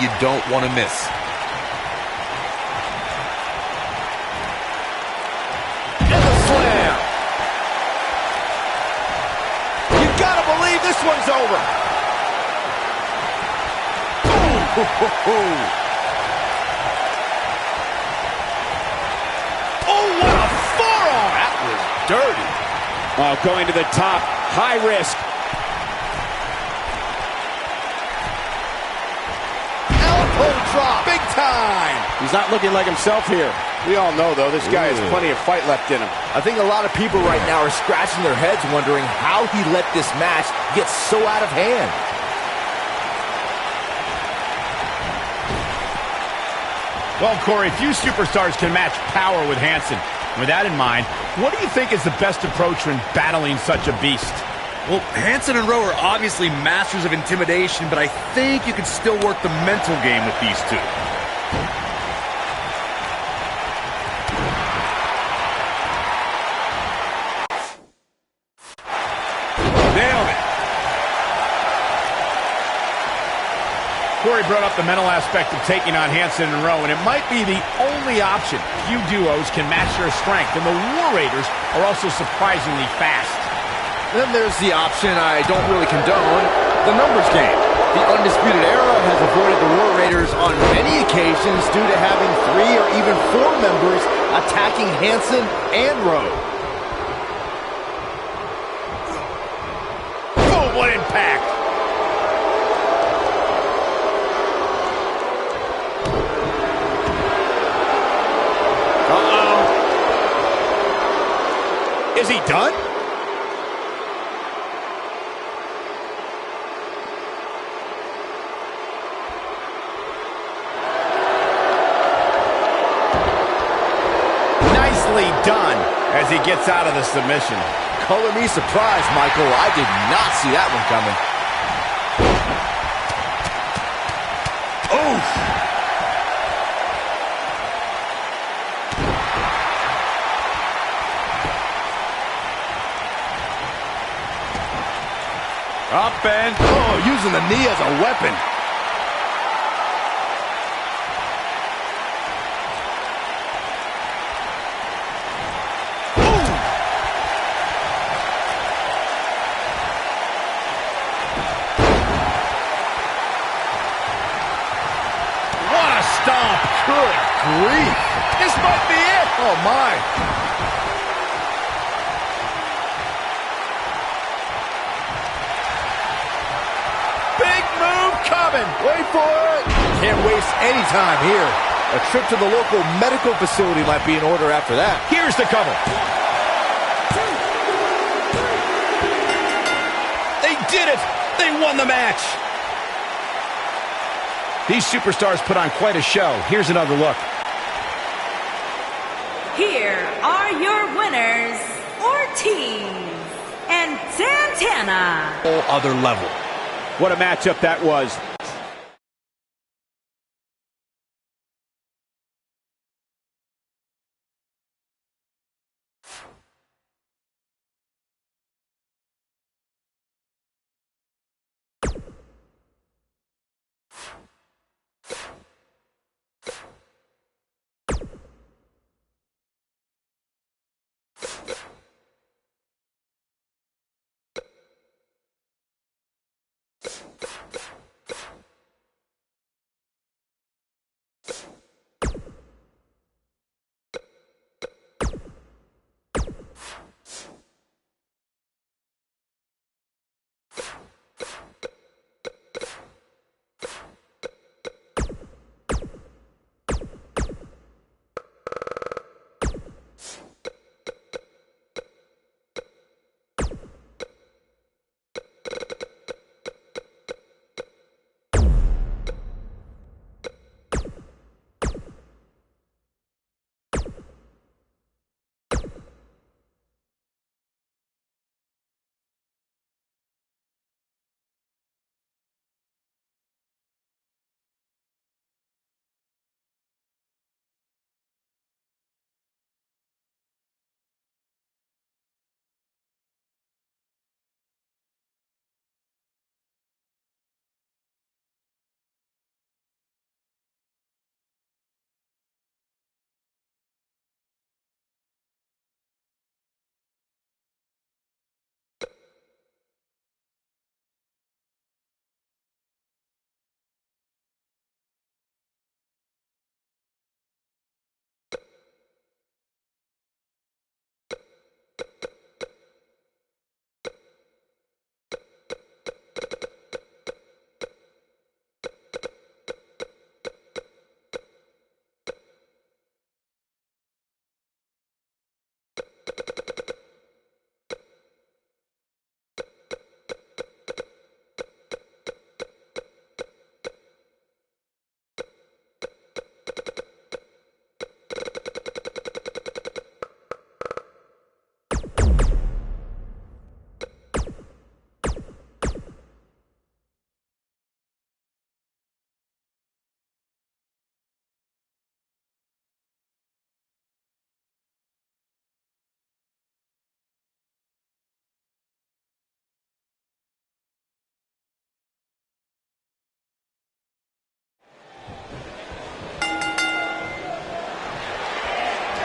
you don't want to miss. And the slam. You gotta believe this one's over. Ooh. Oh, what a forearm! That was dirty. Oh, going to the top, high risk. Elbow drop, big time. He's not looking like himself here. We all know, though, this guy has plenty of fight left in him. I think a lot of people right now are scratching their heads wondering how he let this match get so out of hand. Well, Corey, few superstars can match power with Hansen. With that in mind, what do you think is the best approach when battling such a beast? Well, Hansen and Rowe are obviously masters of intimidation, but I think you can still work the mental game with these two. Nailed it. Corey brought up the mental aspect of taking on Hansen and Rowe, and it might be the only option. Few duos can match their strength, and the War Raiders are also surprisingly fast. Then there's the option I don't really condone, the numbers game. The Undisputed Era has avoided the War Raiders on many occasions due to having 3 or even 4 members attacking Hansen and Rowe. Boom, what impact! Uh-oh. Is he done? Done as he gets out of the submission. Color me surprised, Michael. I did not see that one coming. Oof! Up and... Oh, using the knee as a weapon. Stomp. Good grief. This might be it. Oh, my. Big move coming. Wait for it. Can't waste any time here. A trip to the local medical facility might be in order after that. Here's the cover. They did it. They won the match. These superstars put on quite a show. Here's another look. Here are your winners, Ortiz and Santana. Whole other level. What a matchup that was.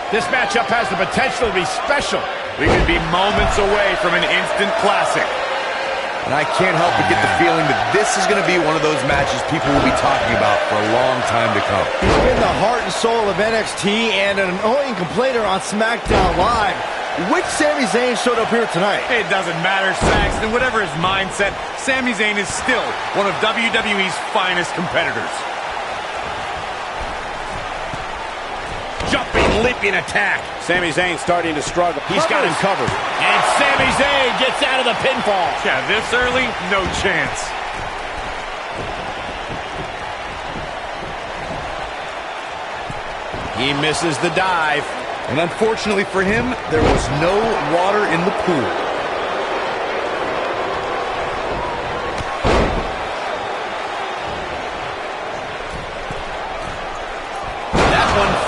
This matchup has the potential to be special. We could be moments away from an instant classic. And I can't help but get the feeling that this is going to be one of those matches people will be talking about for a long time to come. He's been the heart and soul of NXT and an annoying complainer on SmackDown Live. Which Sami Zayn showed up here tonight? It doesn't matter, Saxton. Whatever his mindset, Sami Zayn is still one of WWE's finest competitors. Jumping, leaping attack. Sami Zayn starting to struggle. He's got him covered. And Sami Zayn gets out of the pinfall. Yeah, this early, no chance. He misses the dive. And unfortunately for him, there was no water in the pool.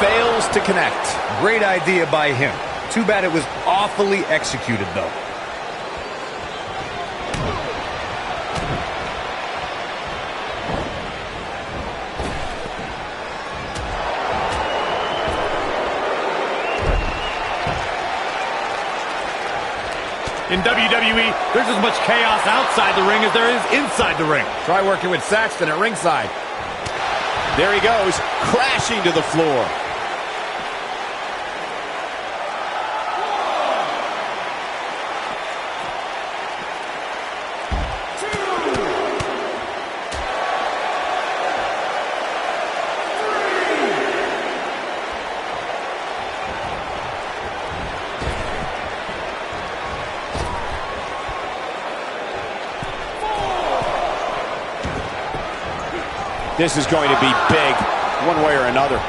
Fails to connect. Great idea by him. Too bad it was awfully executed, though. In WWE, there's as much chaos outside the ring as there is inside the ring. Try working with Saxton at ringside. There he goes, crashing to the floor. This is going to be big, one way or another.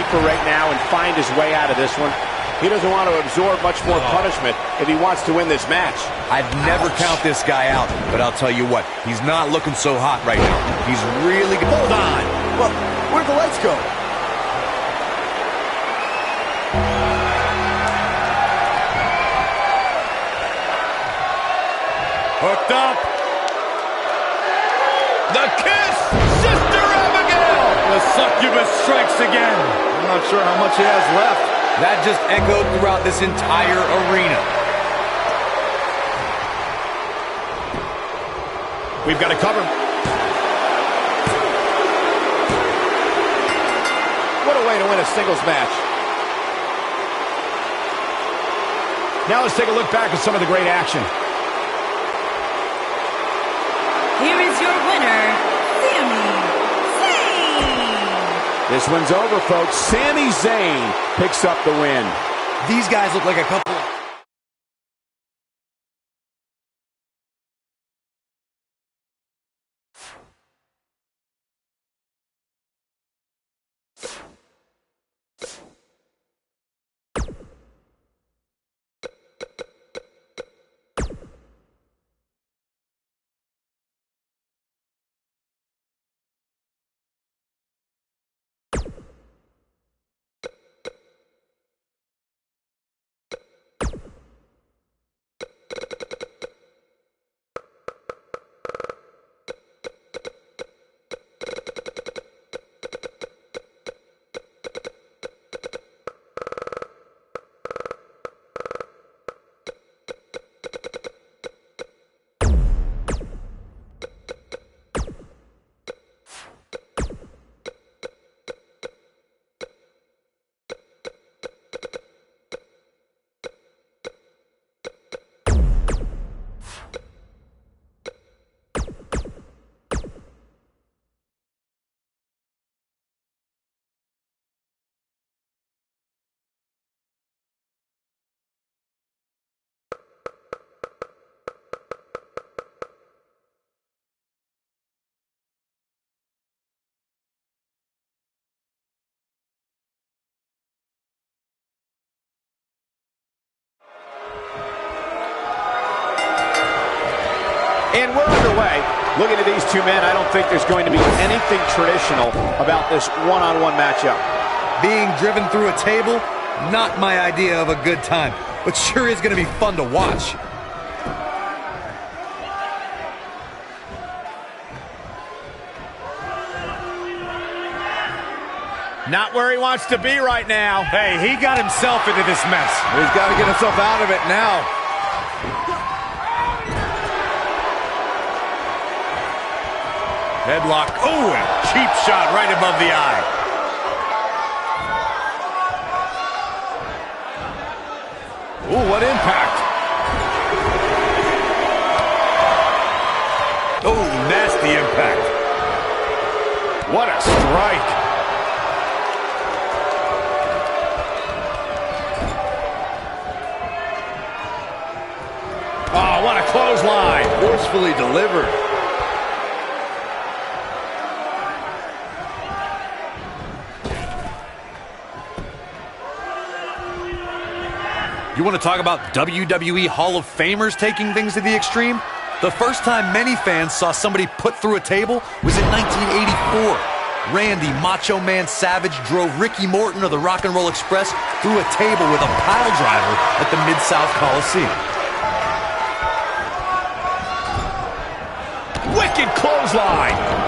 For right now and find his way out of this one. He doesn't want to absorb much more punishment if he wants to win this match. I'd never count this guy out, but I'll tell you what, he's not looking so hot right now. He's really good. Hold on. Well, where'd the lights go? Hooked up. The kiss! Sister Abigail! The succubus strikes again. I'm not sure how much he has left. That just echoed throughout this entire arena. We've got to cover. What a way to win a singles match. Now let's take a look back at some of the great action. Here is your winner, Sami Zayn. This one's over, folks. Sami Zayn picks up the win. These guys look like a couple. And we're underway. Looking at these two men, I don't think there's going to be anything traditional about this one-on-one matchup. Being driven through a table, not my idea of a good time, but sure is going to be fun to watch. Not where he wants to be right now. Hey, he got himself into this mess. He's got to get himself out of it now. Headlock. Oh, and a cheap shot right above the eye. Ooh, what impact. Oh, nasty impact. What a strike. Oh, what a clothesline. Forcefully delivered. You want to talk about WWE Hall of Famers taking things to the extreme? The first time many fans saw somebody put through a table was in 1984. Randy Macho Man Savage drove Ricky Morton of the Rock and Roll Express through a table with a pile driver at the Mid-South Coliseum. Wicked clothesline.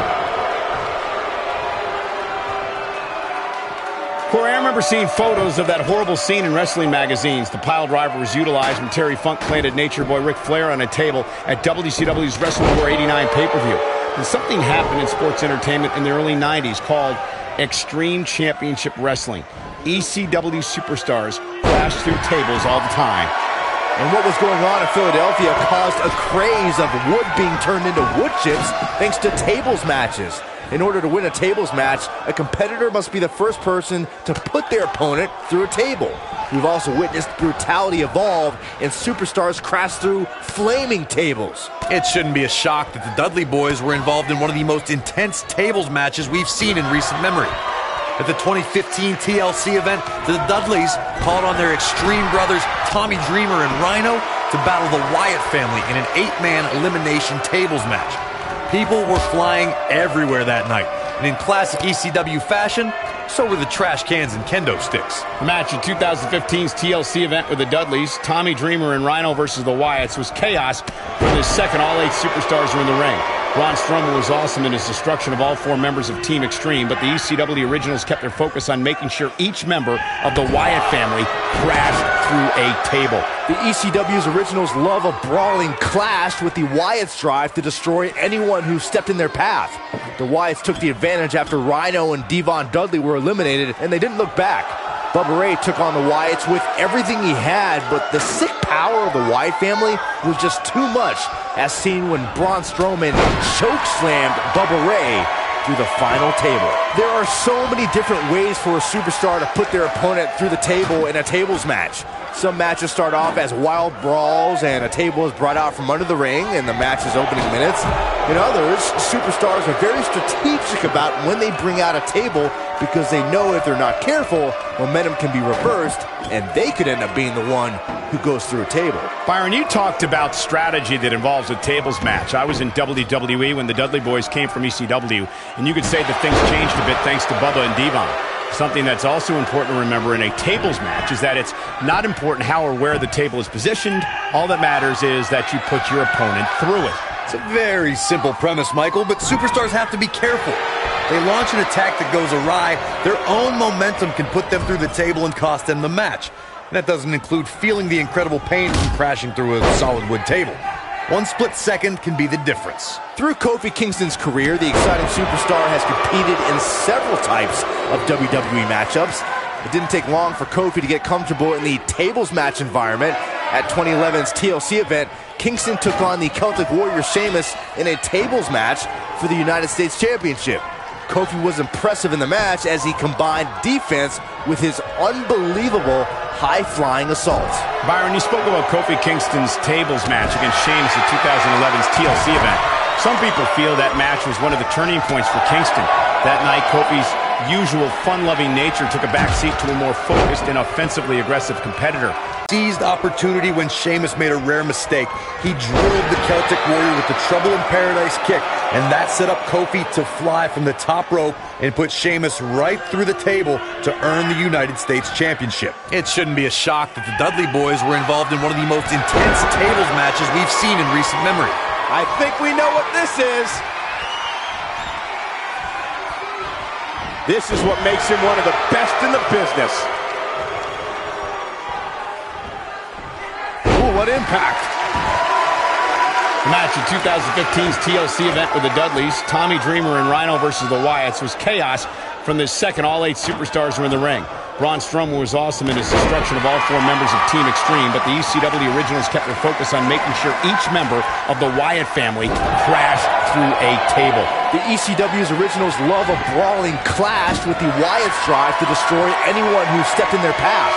Corey, I remember seeing photos of that horrible scene in wrestling magazines. The pile driver was utilized when Terry Funk planted Nature Boy Ric Flair on a table at WCW's Wrestle War 89 pay-per-view. And something happened in sports entertainment in the early 90s called Extreme Championship Wrestling. ECW superstars crashed through tables all the time. And what was going on in Philadelphia caused a craze of wood being turned into wood chips thanks to tables matches. In order to win a tables match, a competitor must be the first person to put their opponent through a table. We've also witnessed brutality evolve and superstars crash through flaming tables. It shouldn't be a shock that the Dudley Boys were involved in one of the most intense tables matches we've seen in recent memory. At the 2015 TLC event, the Dudleys called on their Extreme brothers Tommy Dreamer and Rhino to battle the Wyatt family in an 8-man elimination tables match. People were flying everywhere that night, and in classic ECW fashion, so were the trash cans and kendo sticks. The match in 2015's TLC event with the Dudleys, Tommy Dreamer and Rhino versus the Wyatts, was chaos when the second all 8 superstars were in the ring. Braun Strowman was awesome in his destruction of all 4 members of Team Extreme, but the ECW originals kept their focus on making sure each member of the Wyatt family crashed through a table. The ECW's originals love a brawling clash, with the Wyatts' drive to destroy anyone who stepped in their path. The Wyatts took the advantage after Rhino and Devon Dudley were eliminated, and they didn't look back. Bubba Ray took on the Wyatts with everything he had, but the sick power of the Wyatt family was just too much, as seen when Braun Strowman chokeslammed Bubba Ray through the final table. There are so many different ways for a superstar to put their opponent through the table in a tables match. Some matches start off as wild brawls and a table is brought out from under the ring in the match's opening minutes. In others, superstars are very strategic about when they bring out a table, because they know if they're not careful, momentum can be reversed and they could end up being the one who goes through a table. Byron, you talked about strategy that involves a tables match. I was in WWE when the Dudley Boys came from ECW, and you could say that things changed a bit thanks to Bubba and Devon. Something that's also important to remember in a tables match is that it's not important how or where the table is positioned. All that matters is that you put your opponent through it. It's a very simple premise, Michael, but superstars have to be careful. They launch an attack that goes awry, their own momentum can put them through the table and cost them the match. And that doesn't include feeling the incredible pain from crashing through a solid wood table. One split second can be the difference. Through Kofi Kingston's career, the exciting superstar has competed in several types of WWE matchups. It didn't take long for Kofi to get comfortable in the tables match environment. At 2011's TLC event, Kingston took on the Celtic Warrior Sheamus in a tables match for the United States Championship. Kofi was impressive in the match as he combined defense with his unbelievable high-flying assault. Byron, you spoke about Kofi Kingston's tables match against Sheamus at 2011's TLC event. Some people feel that match was one of the turning points for Kingston. That night, Kofi's usual fun-loving nature took a backseat to a more focused and offensively aggressive competitor. Seized opportunity when Sheamus made a rare mistake. He drilled the Celtic Warrior with the Trouble in Paradise kick, and that set up Kofi to fly from the top rope and put Sheamus right through the table to earn the United States Championship. It shouldn't be a shock that the Dudley Boys were involved in one of the most intense tables matches we've seen in recent memory. I think we know what this is. This is what makes him one of the best in the business. Ooh, what impact. The match in 2015's TLC event with the Dudleys, Tommy Dreamer and Rhino versus the Wyatts, was chaos from the second all 8 superstars were in the ring. Braun Strowman was awesome in his destruction of all 4 members of Team Extreme, but the ECW originals kept their focus on making sure each member of the Wyatt family crashed through a table. The ECW's originals love a brawling clash, with the Wyatts drive to destroy anyone who stepped in their path.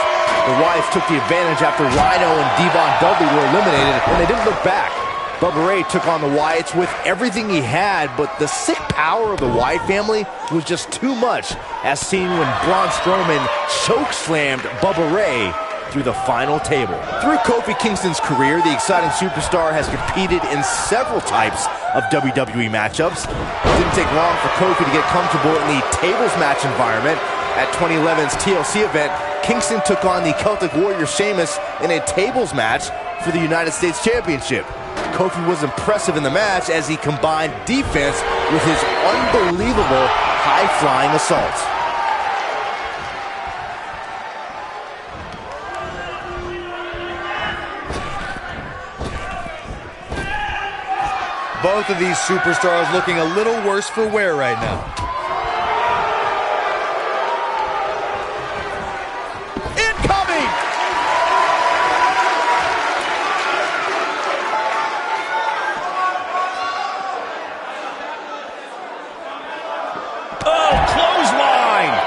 The Wyatts took the advantage after Rhino and Devon Dudley were eliminated, and they didn't look back. Bubba Ray took on the Wyatts with everything he had, but the sick power of the Wyatt family was just too much, as seen when Braun Strowman chokeslammed Bubba Ray through the final table. Through Kofi Kingston's career, the exciting superstar has competed in several types of WWE matchups. It didn't take long for Kofi to get comfortable in the tables match environment. At 2011's TLC event, Kingston took on the Celtic Warrior Sheamus in a tables match for the United States Championship. Kofi was impressive in the match as he combined defense with his unbelievable high-flying assaults. Both of these superstars looking a little worse for wear right now. Incoming! Oh, clothesline!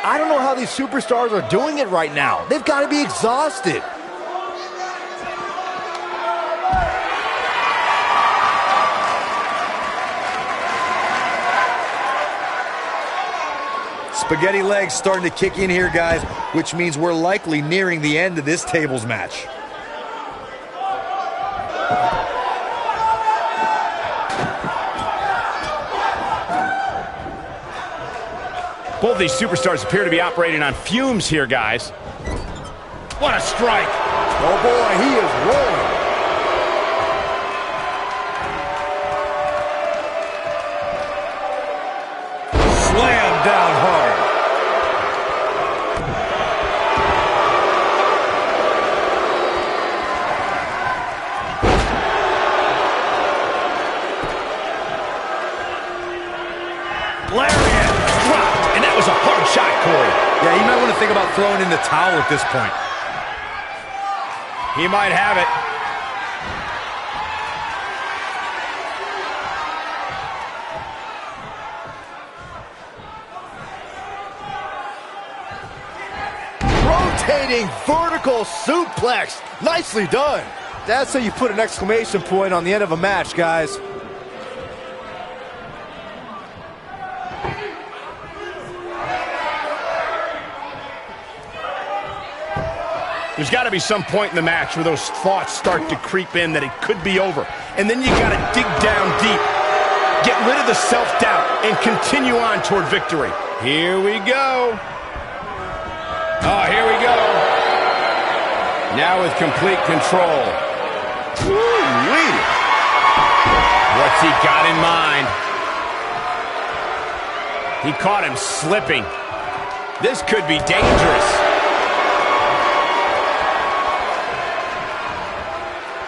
I don't know how these superstars are doing it right now. They've got to be exhausted. Spaghetti legs starting to kick in here, guys, which means we're likely nearing the end of this tables match. Both these superstars appear to be operating on fumes here, guys. What a strike! Oh boy, he is rolling. Slam down hard. Lariat! Dropped! And that was a hard shot, Corey. Yeah, you might want to think about throwing in the towel at this point. He might have it. Rotating vertical suplex. Nicely done. That's how you put an exclamation point on the end of a match, guys. There's got to be some point in the match where those thoughts start to creep in that it could be over. And then you got to dig down deep, get rid of the self-doubt, and continue on toward victory. Here we go. Oh, here we go. Now with complete control. Woo-wee. What's he got in mind? He caught him slipping. This could be dangerous.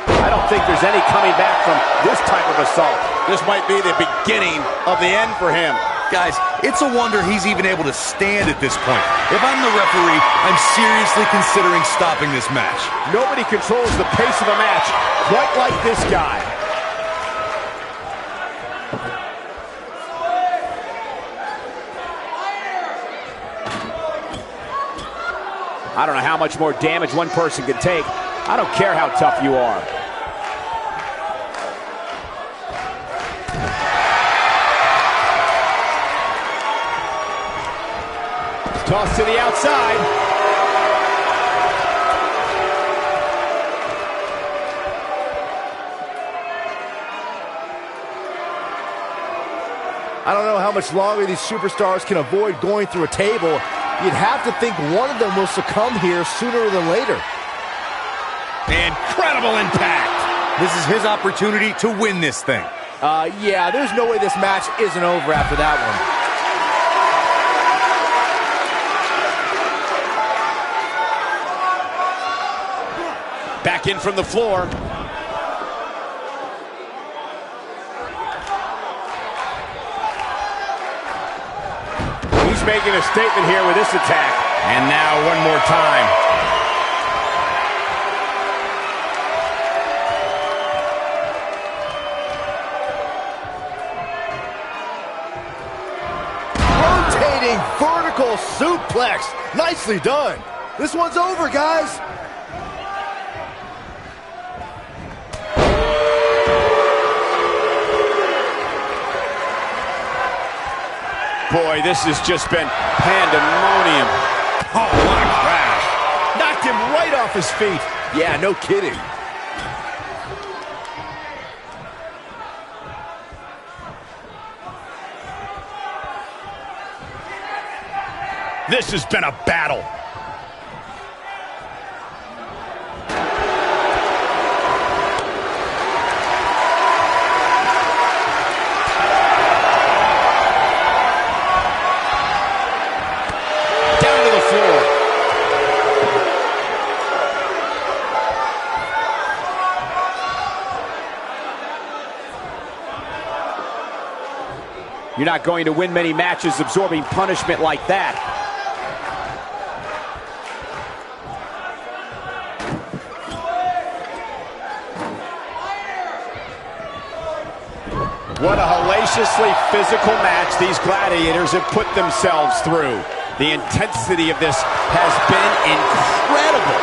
I don't think there's any coming back from this type of assault. This might be the beginning of the end for him. Guys, it's a wonder he's even able to stand at this point. If I'm the referee, I'm seriously considering stopping this match. Nobody controls the pace of a match quite like this guy. I don't know how much more damage one person can take. I don't care how tough you are. Toss to the outside. I don't know how much longer these superstars can avoid going through a table. You'd have to think one of them will succumb here sooner than later. Incredible impact. This is his opportunity to win this thing. Yeah, there's no way this match isn't over after that one. Back in from the floor. He's making a statement here with this attack. And now one more time. Rotating vertical suplex. Nicely done. This one's over, guys. Boy, this has just been pandemonium. Oh, what a crash. Knocked him right off his feet. Yeah, no kidding. This has been a battle. Down to the floor. You're not going to win many matches absorbing punishment like that. What a hellaciously physical match these gladiators have put themselves through. The intensity of this has been incredible.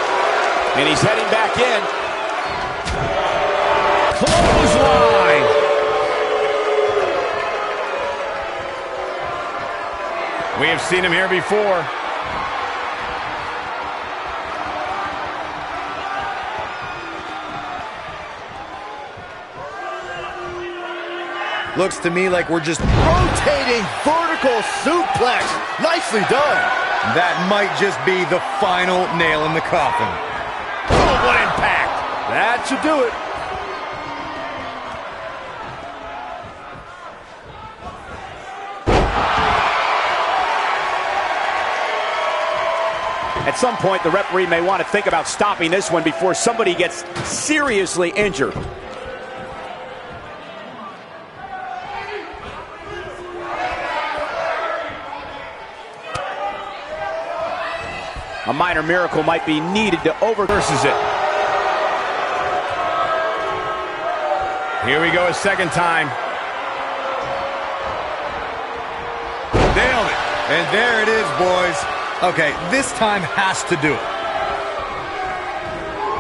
And he's heading back in. Clothesline. We have seen him here before. Looks to me like we're just... Rotating vertical suplex. Nicely done. That might just be the final nail in the coffin. Oh, what impact. That should do it. At some point, the referee may want to think about stopping this one before somebody gets seriously injured. A minor miracle might be needed to oververses it. Here we go a second time. Nailed it. And there it is, boys. Okay, this time has to do it.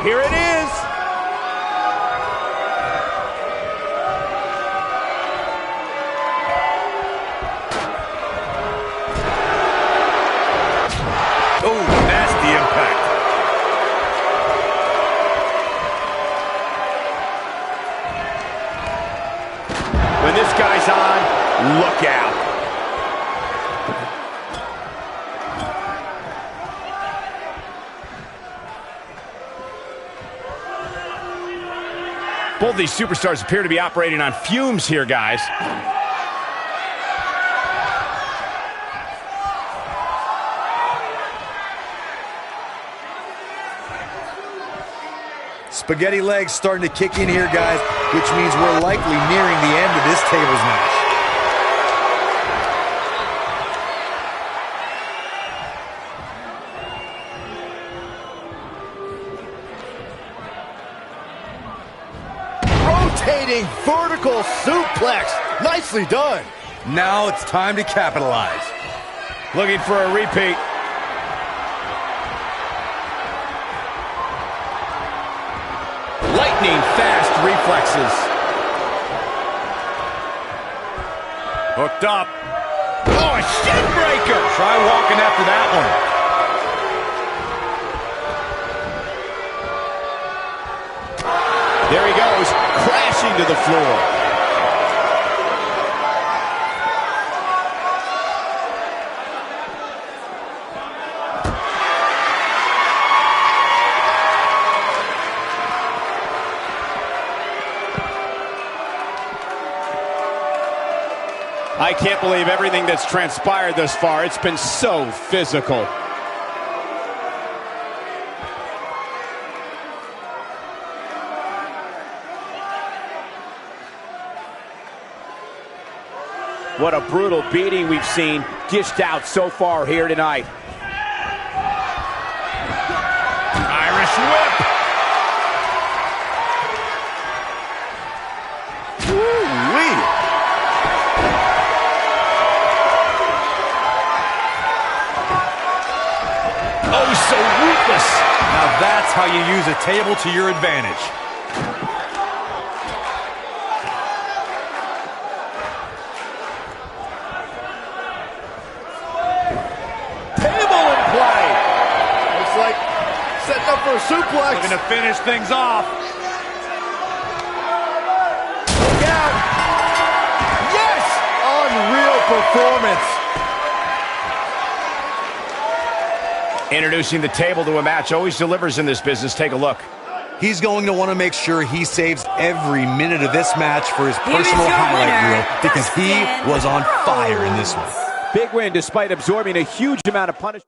Here it is. Oh, nasty impact. When this guy's on, look out. Both these superstars appear to be operating on fumes here, guys. Spaghetti legs starting to kick in here, guys, which means we're likely nearing the end of this tables match. Rotating vertical suplex. Nicely done. Now it's time to capitalize. Looking for a repeat. Lightning fast reflexes. Hooked up. Oh, a shin breaker. Try walking after that one. There he goes, crashing to the floor. I can't believe everything that's transpired thus far. It's been so physical. What a brutal beating we've seen dished out so far here tonight. Irish whip. Woo-wee. Oh, so ruthless. Now that's how you use a table to your advantage. Table in play. Looks like setting up for a suplex. Looking to finish things off. Look out. Yes! Unreal performance. Introducing the table to a match always delivers in this business. Take a look. He's going to want to make sure he saves every minute of this match for his Here is personal your highlight winner, reel because he Dustin was on fire in this one. Big win despite absorbing a huge amount of punishment.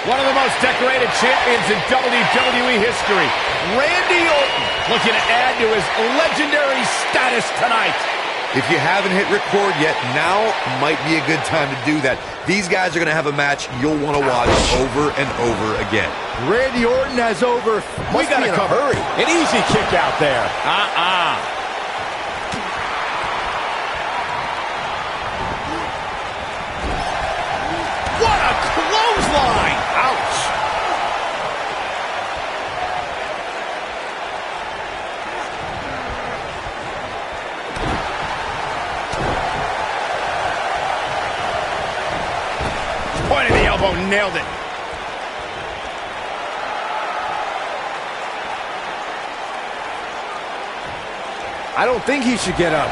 One of the most decorated champions in WWE history, Randy Orton, looking to add to his legendary status tonight. If you haven't hit record yet, now might be a good time to do that. These guys are going to have a match you'll want to watch over and over again. Randy Orton has over. We got to hurry. An easy kick out there. What a clothesline! Ouch! Point of the elbow, nailed it. I don't think he should get up.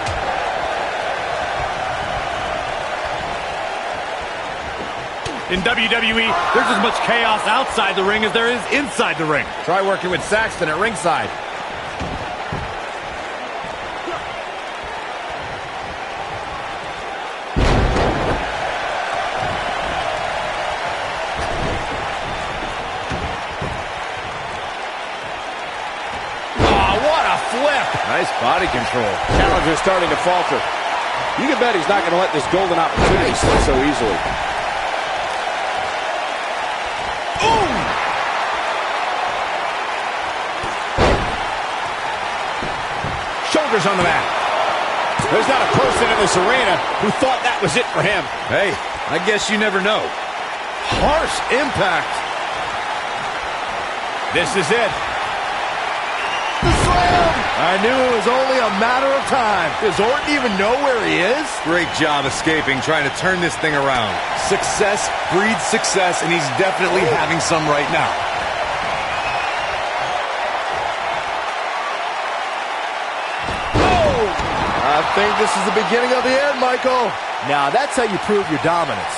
In WWE, there's as much chaos outside the ring as there is inside the ring. Try working with Saxton at ringside. Oh, what a flip! Nice body control. Challenger starting to falter. You can bet he's not going to let this golden opportunity slip so easily. shoulders on the mat. There's not a person in this arena who thought that was it for him. Hey, I guess you never know. Harsh impact. This is it. The slam! I knew it was only a matter of time. Does Orton even know where he is? Great job escaping, trying to turn this thing around. Success breeds success, and he's definitely having some right now. I think this is the beginning of the end, Michael. Now, that's how you prove your dominance.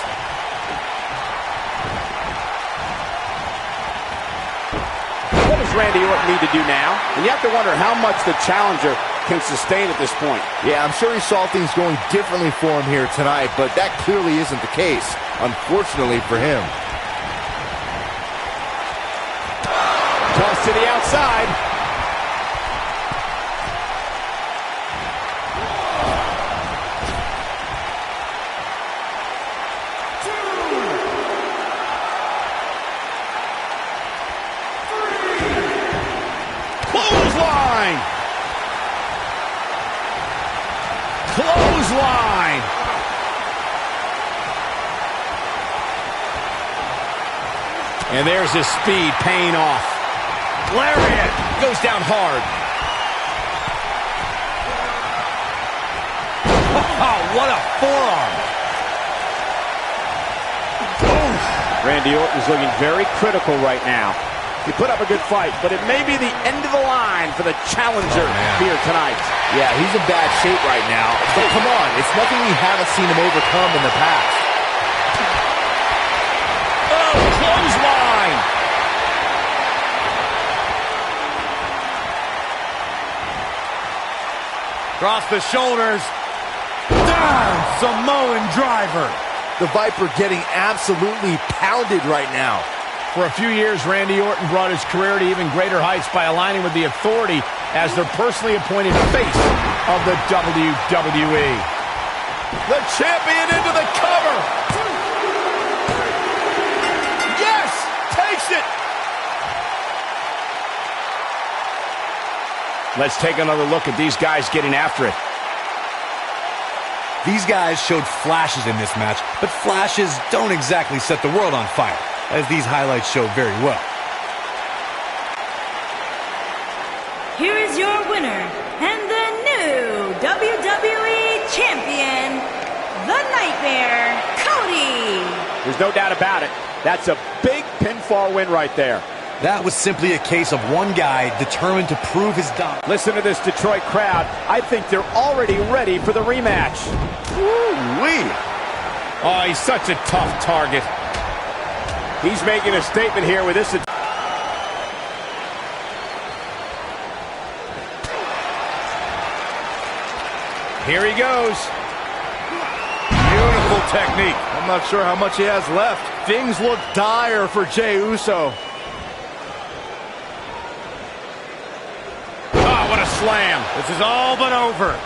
What does Randy Orton need to do now? And you have to wonder how much the challenger can sustain at this point. Yeah, I'm sure he saw things going differently for him here tonight, but that clearly isn't the case, unfortunately for him. Toss to the outside. Clothesline. And there's his speed paying off. Lariat goes down hard. Oh, what a forearm. Randy Orton's looking very critical right now. He put up a good fight, but it may be the end of the line for the challenger here tonight. Yeah, he's in bad shape right now. But come on, it's nothing we haven't seen him overcome in the past. Oh, clothesline. Across the shoulders. Down, Samoan driver. The Viper getting absolutely pounded right now. For a few years, Randy Orton brought his career to even greater heights by aligning with the Authority as their personally appointed face of the WWE. The champion into the cover. Yes! Takes it! Let's take another look at these guys getting after it. These guys showed flashes in this match, but flashes don't exactly set the world on fire, as these highlights show very well. Here is your winner, and the new WWE Champion, The Nightmare, Cody. There's no doubt about it. That's a big pinfall win right there. That was simply a case of one guy determined to prove his dominance. Listen to this Detroit crowd. I think they're already ready for the rematch. Woo-wee. Oh, he's such a tough target. He's making a statement here with this. Here he goes. Beautiful technique. I'm not sure how much he has left. Things look dire for Jey Uso. Oh, what a slam. This is all but over.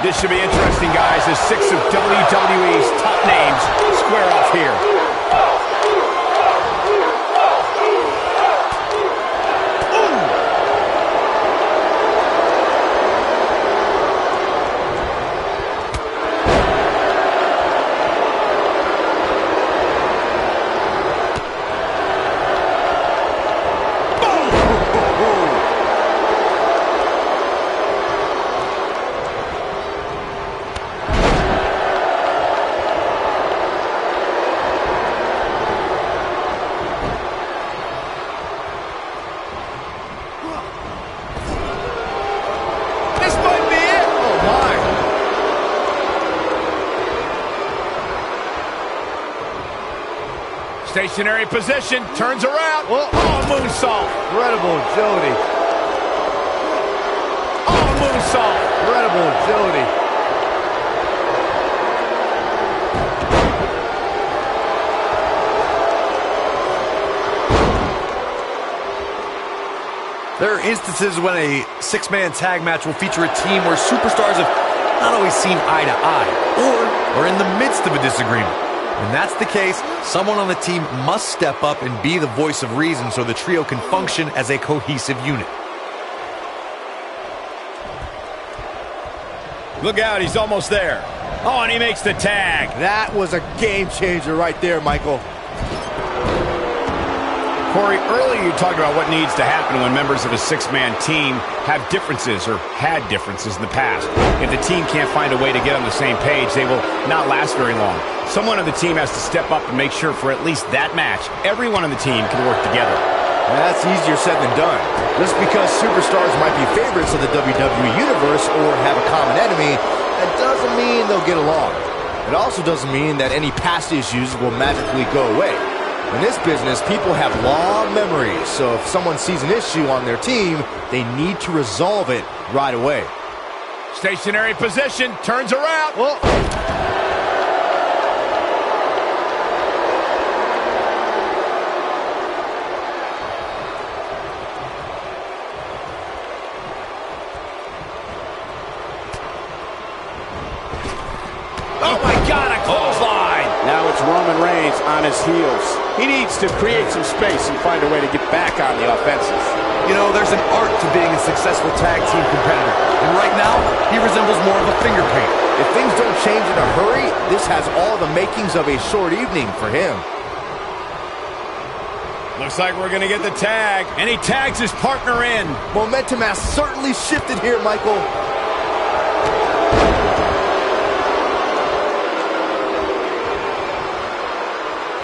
This should be interesting, guys, as 6 of WWE's top names square off here. Stationary position, turns around. Oh, moonsault. Incredible agility. Oh, moonsault. Incredible agility. There are instances when a six-man tag match will feature a team where superstars have not always seen eye to eye, or are in the midst of a disagreement. When that's the case, someone on the team must step up and be the voice of reason so the trio can function as a cohesive unit. Look out, he's almost there. Oh, and he makes the tag. That was a game changer right there, Michael. Corey, earlier you talked about what needs to happen when members of a six-man team have differences or had differences in the past. If the team can't find a way to get on the same page, they will not last very long. Someone on the team has to step up and make sure for at least that match, everyone on the team can work together. That's easier said than done. Just because superstars might be favorites of the WWE Universe or have a common enemy, that doesn't mean they'll get along. It also doesn't mean that any past issues will magically go away. In this business, people have long memories, so if someone sees an issue on their team, they need to resolve it right away. Stationary position, turns around. Well, oh my God, a clothesline! Now it's Roman Reigns on his heels. He needs to create some space and find a way to get back on the offensive. You know, there's an art to being a successful tag team competitor. And right now, he resembles more of a finger painter. if things don't change in a hurry, this has all the makings of a short evening for him. Looks like we're going to get the tag, and he tags his partner in. Momentum has certainly shifted here, Michael.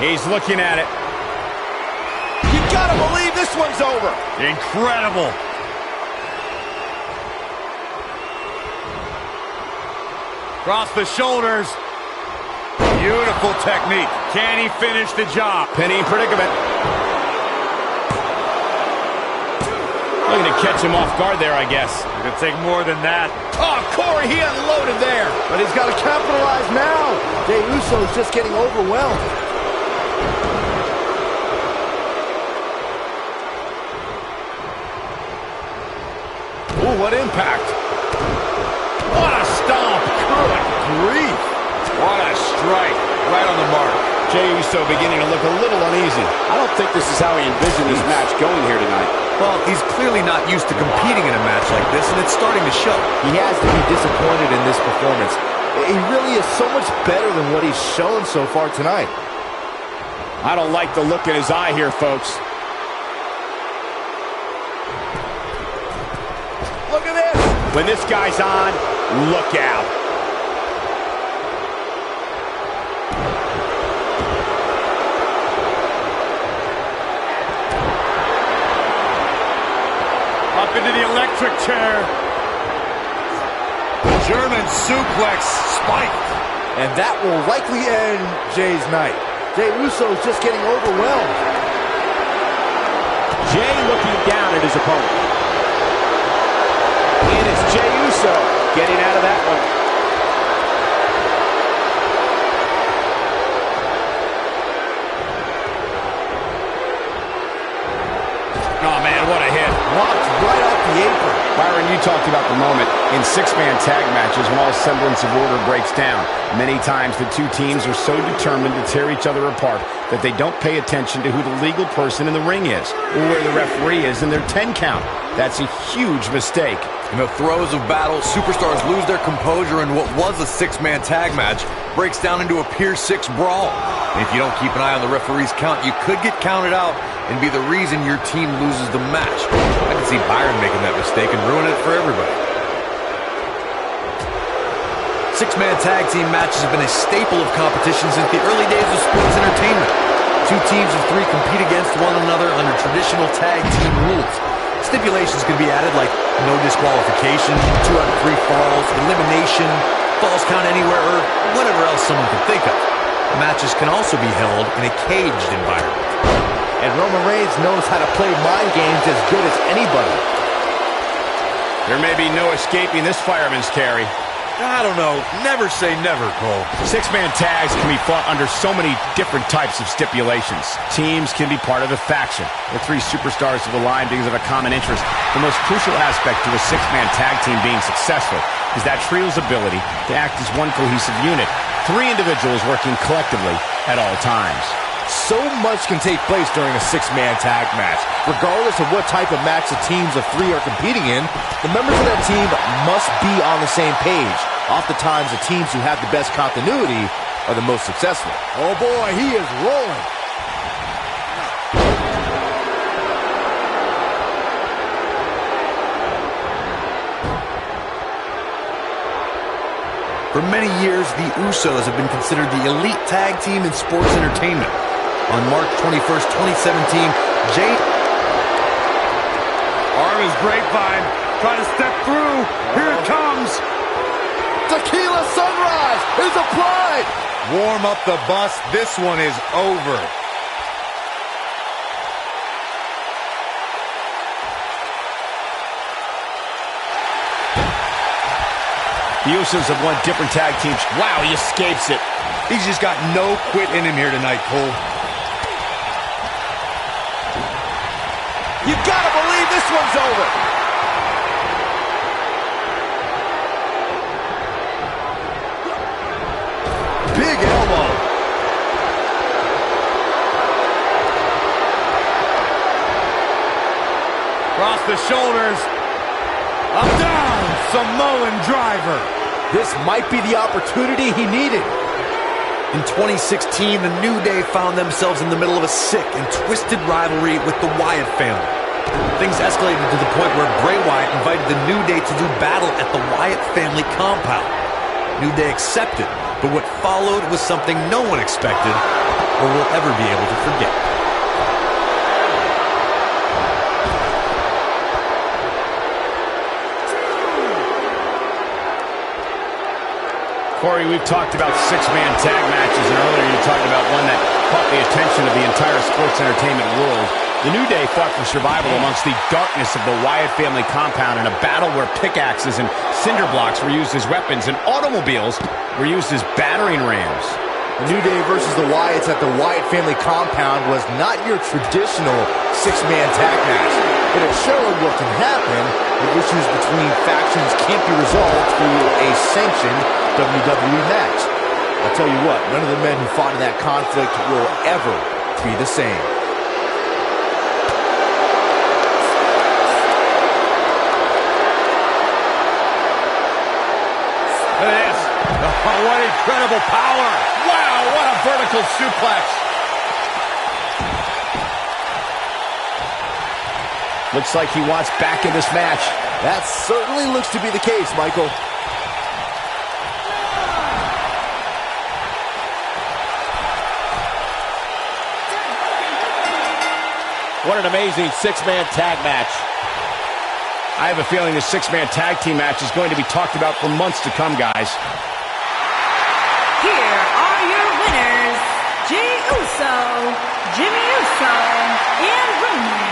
He's looking at it. You gotta believe this one's over. Incredible. Across the shoulders. Beautiful technique. Can he finish the job? Penny in predicament. Looking to catch him off guard there, I guess. It could take more than that. Oh, Corey, he unloaded there. But he's got to capitalize now. Jey Uso's just getting overwhelmed. Ooh, what impact. What a stomp. Good grief. What a strike. Right on the mark. Jey Uso beginning to look a little uneasy. I don't think this is how he envisioned this match going here tonight. Well, he's clearly not used to competing in a match like this, and it's starting to show. He has to be disappointed in this performance. He really is so much better than what he's shown so far tonight. I don't like the look in his eye here, folks. Look at this. When this guy's on, look out. Up into the electric chair. German suplex spiked. And that will likely end Jey's night. Jey Uso's just getting overwhelmed. Jey looking down at his opponent. And it's Jey Uso getting out of that one. Oh, man, what a hit. Blocked right off the apron. Byron, you talked about the moment in six-man tag matches when all semblance of order breaks down. Many times the two teams are so determined to tear each other apart that they don't pay attention to who the legal person in the ring is or where the referee is in their 10 count. That's a huge mistake. In the throes of battle, superstars lose their composure, and what was a six-man tag match breaks down into a Pier 6 brawl. And if you don't keep an eye on the referee's count, you could get counted out and be the reason your team loses the match. I can see Byron making that mistake and ruin it for everybody. Six-man tag team matches have been a staple of competition since the early days of sports entertainment. Two teams of three compete against one another under traditional tag team rules. Stipulations can be added like no disqualification, 2 out of 3 falls, elimination, falls count anywhere, or whatever else someone can think of. Matches can also be held in a caged environment. And Roman Reigns knows how to play mind games as good as anybody. There may be no escaping this fireman's carry. I don't know. Never say never, Cole. Six-man tags can be fought under so many different types of stipulations. Teams can be part of a faction. The three superstars have aligned because of a common interest. The most crucial aspect to a six-man tag team being successful is that trio's ability to act as one cohesive unit. 3 individuals working collectively at all times. So much can take place during a six-man tag match. Regardless of what type of match the teams of 3 are competing in, the members of that team must be on the same page. Oftentimes, the teams who have the best continuity are the most successful. Oh boy, he is rolling. For many years, the Usos have been considered the elite tag team in sports entertainment. On March 21st, 2017, Jay... Arm is grapevine, trying to step through. Here it comes. Tequila Sunrise is applied. Warm up the bus. This one is over. The Usos have won different tag teams. Wow, he escapes it. He's just got no quit in him here tonight, Cole. You gotta believe this one's over. Big elbow. Across the shoulders. Up down. Samoan driver. This might be the opportunity he needed. In 2016, the New Day found themselves in the middle of a sick and twisted rivalry with the Wyatt family. Things escalated to the point where Bray Wyatt invited the New Day to do battle at the Wyatt family compound. New Day accepted, but what followed was something no one expected or will ever be able to forget. Corey, we've talked about six-man tag matches, and earlier you talked about one that caught the attention of the entire sports entertainment world. The New Day fought for survival amongst the darkness of the Wyatt family compound in a battle where pickaxes and cinder blocks were used as weapons and automobiles were used as battering rams. The New Day versus the Wyatts at the Wyatt family compound was not your traditional six-man tag match, but it showed what can happen if issues between factions can't be resolved through a sanctioned WWE match. I'll tell you what, none of the men who fought in that conflict will ever be the same. Look at this. Oh, what incredible power. Wow, what a vertical suplex. Looks like he wants back in this match. That certainly looks to be the case, Michael. What an amazing six-man tag match. I have a feeling this six-man tag team match is going to be talked about for months to come, guys. Here are your winners, Jey Uso, Jimmy Uso, and Roman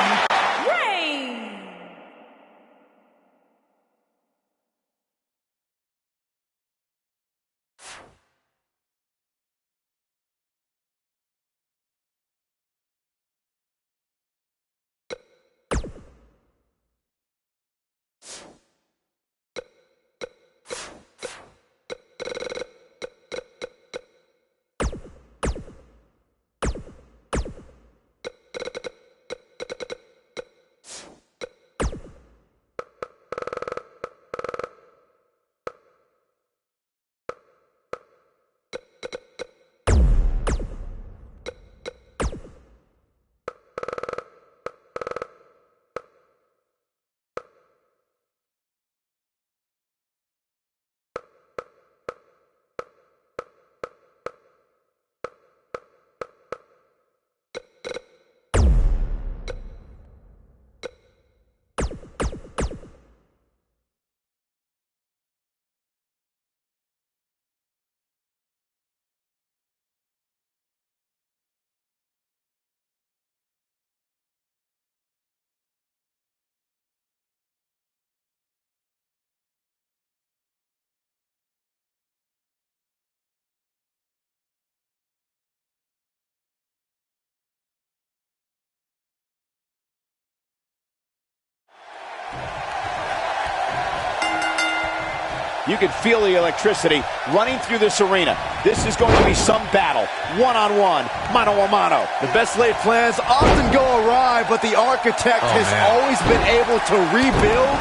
You can feel the electricity running through this arena. This is going to be some battle. One-on-one, mano-a-mano. The best laid plans often go awry, but the architect has always been able to rebuild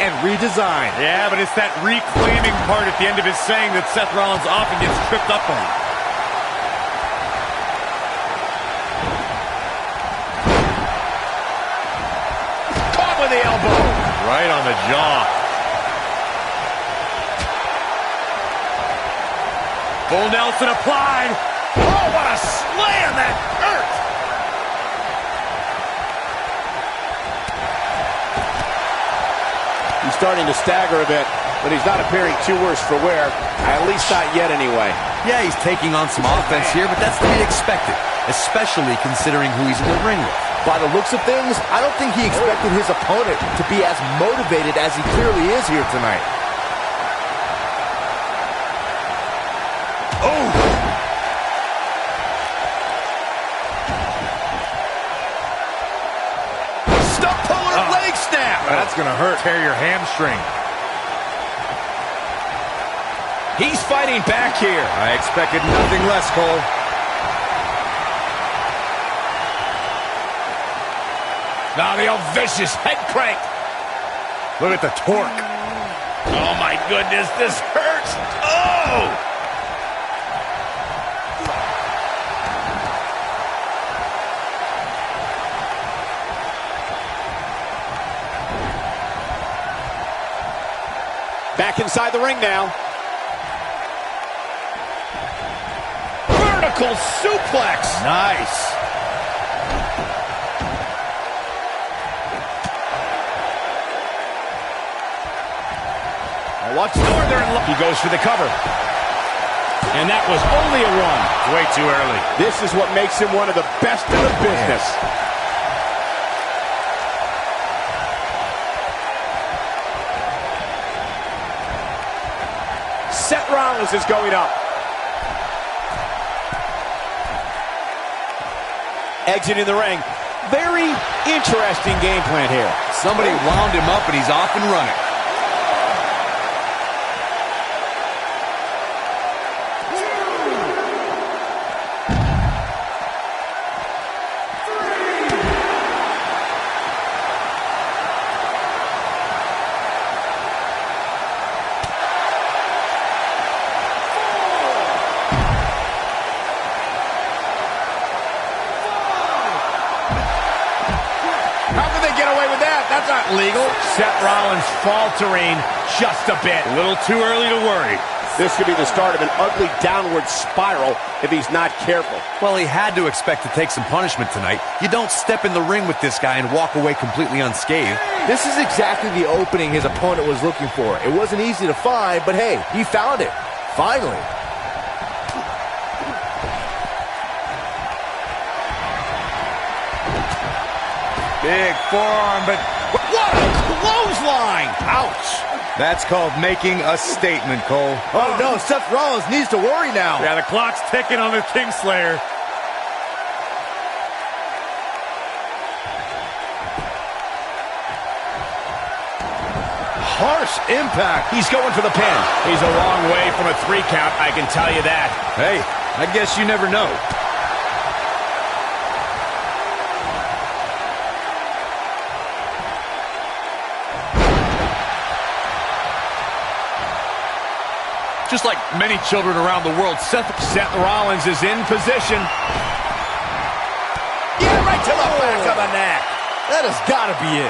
and redesign. Yeah, but it's that reclaiming part at the end of his saying that Seth Rollins often gets tripped up on. Caught with the elbow. Right on the jaw. Full Nelson applied. Oh, what a slam! That hurt! He's starting to stagger a bit, but he's not appearing too worse for wear. At least not yet, anyway. Yeah, he's taking on some offense here, but that's to be expected, especially considering who he's in the ring with. By the looks of things, I don't think he expected his opponent to be as motivated as he clearly is here tonight. That's gonna hurt. Tear your hamstring. He's fighting back here. I expected nothing less, Cole. Now the old vicious head crank. Look at the torque. Oh my goodness, this hurts. Oh! Back inside the ring now. Vertical suplex. Nice. Watch Northern. He goes for the cover. And that was only a one. Way too early. This is what makes him one of the best in the business. Seth Rollins is going up. Exiting the ring. Very interesting game plan here. Somebody wound him up and he's off and running. That's not legal. Seth Rollins faltering just a bit. A little too early to worry. This could be the start of an ugly downward spiral if he's not careful. Well, he had to expect to take some punishment tonight. You don't step in the ring with this guy and walk away completely unscathed. This is exactly the opening his opponent was looking for. It wasn't easy to find, but hey, he found it. Finally. Big forearm, but what a clothesline! Ouch! That's called making a statement, Cole. Oh no, Seth Rollins needs to worry now. Yeah, the clock's ticking on the Kingslayer. Harsh impact. He's going for the pin. He's a long way from a 3 count, I can tell you that. Hey, I guess you never know. Just like many children around the world, Seth Rollins is in position. Yeah, right to the back of the neck. That has got to be it.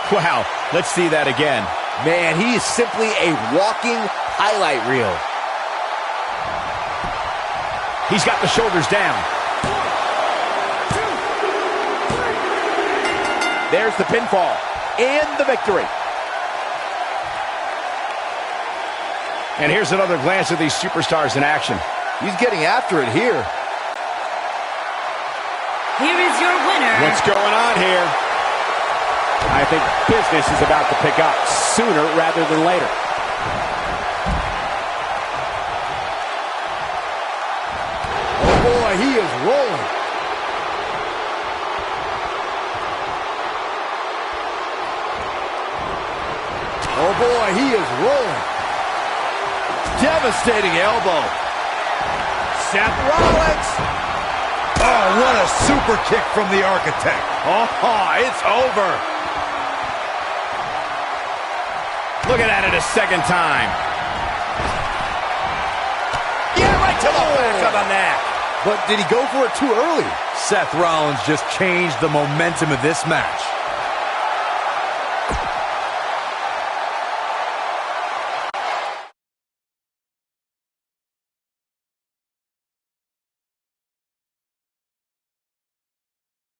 Wow, let's see that again. Man, he is simply a walking highlight reel. He's got the shoulders down. There's the pinfall and the victory. And here's another glance at these superstars in action. He's getting after it here. Here is your winner. What's going on here? I think business is about to pick up sooner rather than later. Oh boy, he is rolling. Oh boy, he is rolling. Devastating elbow. Seth Rollins. Oh, what a super kick from the Architect. Oh, it's over. Look at that a second time. Yeah, right to the back of the neck. But did he go for it too early? Seth Rollins just changed the momentum of this match.